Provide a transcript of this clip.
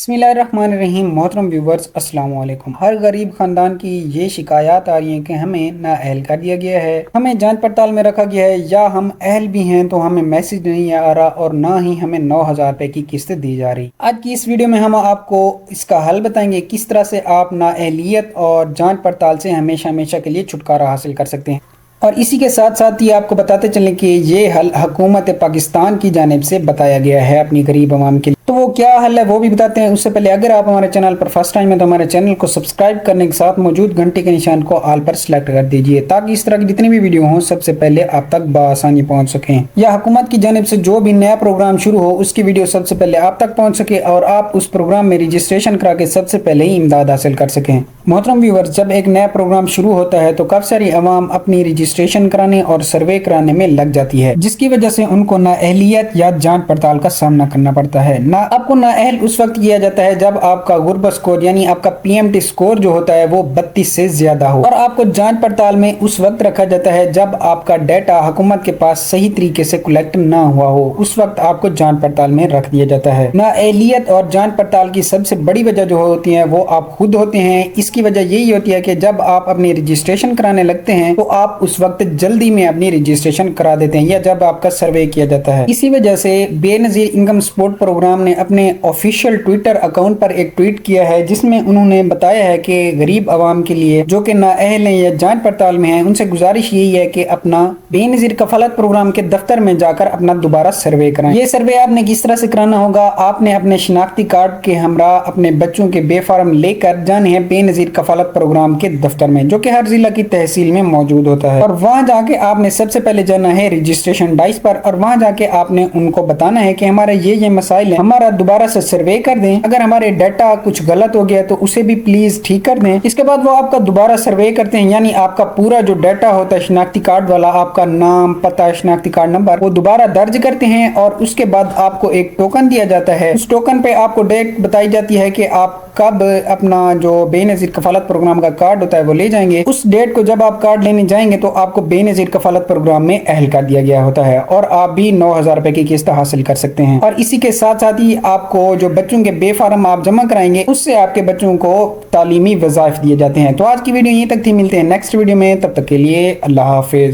बिस्मिल्लाहिर्रहमानिर्रहीम। मोहतरम व्यूवर्स, अस्सलाम वालेकुम। हर गरीब खानदान की ये शिकायत आ रही है कि हमें नाअहल कर दिया गया है, हमें जांच पड़ताल में रखा गया है, या हम अहल भी हैं तो हमें मैसेज नहीं आ रहा और ना ही हमें 9,000 रुपए की किस्त दी जा रही। आज की इस वीडियो में हम आपको इसका हल बताएंगे, किस तरह से आप नाअहलियत और जांच पड़ताल से हमेशा हमेशा के लिए छुटकारा हासिल कर सकते हैं। और इसी के साथ साथ ही आपको बताते चलें कि ये हल हुकूमत पाकिस्तान की जानिब से बताया गया है अपनी गरीब आवाम के लिए। तो वो क्या हल है वो भी बताते हैं। उससे पहले अगर आप हमारे चैनल पर फर्स्ट टाइम है तो हमारे चैनल को सब्सक्राइब करने के साथ मौजूद घंटे के निशान को ऑल पर सिलेक्ट कर दीजिए, ताकि इस तरह की जितनी भी वीडियो हों सबसे पहले आप तक बआसानी पहुंच सकें, या हुकूमत की जानिब से जो भी नया प्रोग्राम शुरू हो उसकी वीडियो सबसे पहले आप तक पहुंच सके और आप उस प्रोग्राम में रजिस्ट्रेशन करा के सबसे पहले ही इमदाद हासिल कर सकें। मोहतरम व्यूअर्स, जब एक नया प्रोग्राम शुरू होता है तो काफी सारी आवाम अपनी रजिस्ट्रेशन कराने और सर्वे कराने में लग जाती है, जिसकी वजह से उनको नाअहलियत या जांच पड़ताल का सामना करना पड़ता है। आपको नाअहल उस वक्त किया जाता है जब आपका गुर्बत स्कोर यानी आपका PMT स्कोर जो होता है वो 32 से ज्यादा हो, और आपको जांच पड़ताल में उस वक्त रखा जाता है जब आपका डाटा हुकूमत के पास सही तरीके से कलेक्ट ना हुआ हो, उस वक्त आपको जांच पड़ताल में रख दिया जाता है। नाअहलियत और जांच पड़ताल की सबसे बड़ी वजह जो होती है वो आप खुद होते हैं। इसकी वजह यही होती है कि जब आप अपनी रजिस्ट्रेशन कराने लगते हैं तो आप उस वक्त जल्दी में अपनी रजिस्ट्रेशन करा देते हैं, या जब आपका सर्वे किया जाता है। इसी वजह से बेनजीर इनकम सपोर्ट प्रोग्राम ने अपने ऑफिशियल ट्विटर अकाउंट पर एक ट्वीट किया है, जिसमें उन्होंने बताया है कि गरीब आवाम के लिए जो कि नाअहल हैं या जांच पड़ताल में हैं, उनसे गुजारिश यही है कि अपना बेनजीर कफालत प्रोग्राम के दफ्तर में जाकर अपना दोबारा सर्वे कराएं। ये सर्वे आपने किस तरह से कराना होगा, आपने अपने शिनाख्ती कार्ड के हमरा अपने बच्चों के बेफार्म लेकर जाने हैं बेनजीर कफालत प्रोग्राम के दफ्तर में, जो कि हर जिला की तहसील में मौजूद होता है। और वहां जाके आपने सबसे पहले जाना है रजिस्ट्रेशन डाइस पर, और वहां जाके आपने उनको बताना है कि हमारे ये मसाइल है, हमारा दोबारा से सर्वे कर दें, अगर हमारे डाटा कुछ गलत हो गया तो उसे भी प्लीज ठीक कर दें। इसके बाद वो आपका दोबारा सर्वे करते हैं, यानी आपका पूरा जो डाटा होता है शिनाख्ती कार्ड वाला, आपका नाम, पता, शिनाख्ती कार्ड नंबर, वो दोबारा दर्ज करते हैं, और उसके बाद आपको एक टोकन दिया जाता है। उस टोकन पे आपको डेट बताई जाती है कि आप कब अपना जो बेनजीर कफालत प्रोग्राम का कार्ड होता है वो ले जाएंगे। उस डेट को जब आप कार्ड लेने जाएंगे तो आपको बेनजीर कफालत प्रोग्राम में अहल कर दिया गया होता है, और आप भी 9,000 रुपए की किस्त हासिल कर सकते हैं। और इसी के साथ साथ ही आपको जो बच्चों के बेफार्म आप जमा कराएंगे उससे आपके बच्चों को तालीमी वज़ाइफ दिए जाते हैं। तो आज की वीडियो यहीं तक थी, मिलते हैं नेक्स्ट वीडियो में, तब तक के लिए अल्लाह हाफिज।